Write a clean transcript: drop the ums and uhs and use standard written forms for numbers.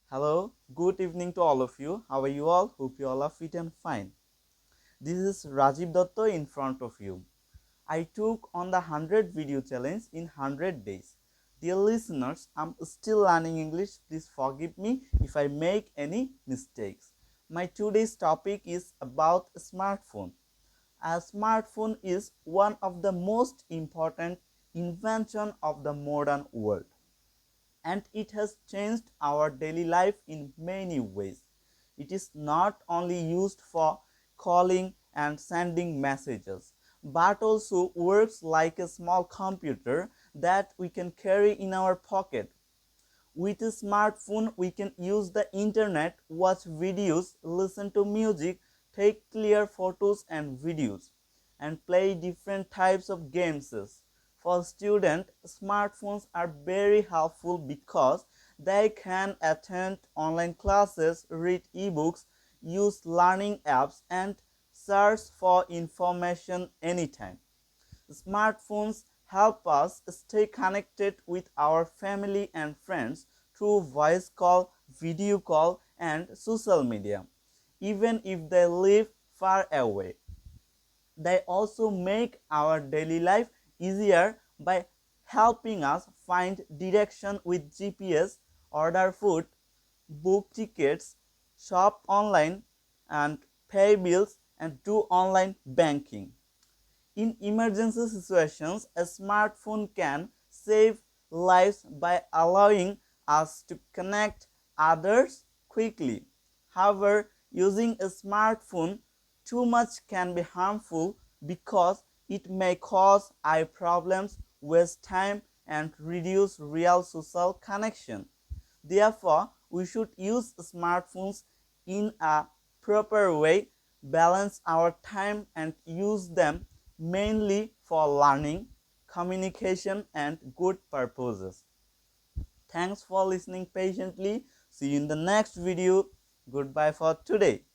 Hello, good evening to all of you. How are you all? Hope you all are fit and fine. This is Rajib Datta in front of you. I took on the 100 video challenge in 100 days. Dear listeners, I'm still learning English. Please forgive me if I make any mistakes. My today's topic is about a smartphone. A smartphone is one of the most important invention of the modern world, and it has changed our daily life in many ways. It is not only used for calling and sending messages, but also works like a small computer that we can carry in our pocket. With a smartphone, we can use the internet, watch videos, listen to music, take clear photos and videos, and play different types of games. For students, smartphones are very helpful because they can attend online classes, read ebooks, use learning apps, and search for information anytime. Smartphones help us stay connected with our family and friends through voice call, video call, and social media, even if they live far away. They also make our daily life easier by helping us find direction with GPS, order food, book tickets, shop online, and pay bills and do online banking. In emergency situations, a smartphone can save lives by allowing us to connect others quickly. However, using a smartphone too much can be harmful because it may cause eye problems, waste time, and reduce real social connection. Therefore, we should use smartphones in a proper way, balance our time, and use them mainly for learning, communication, and good purposes. Thanks for listening patiently. See you in the next video. Goodbye for today.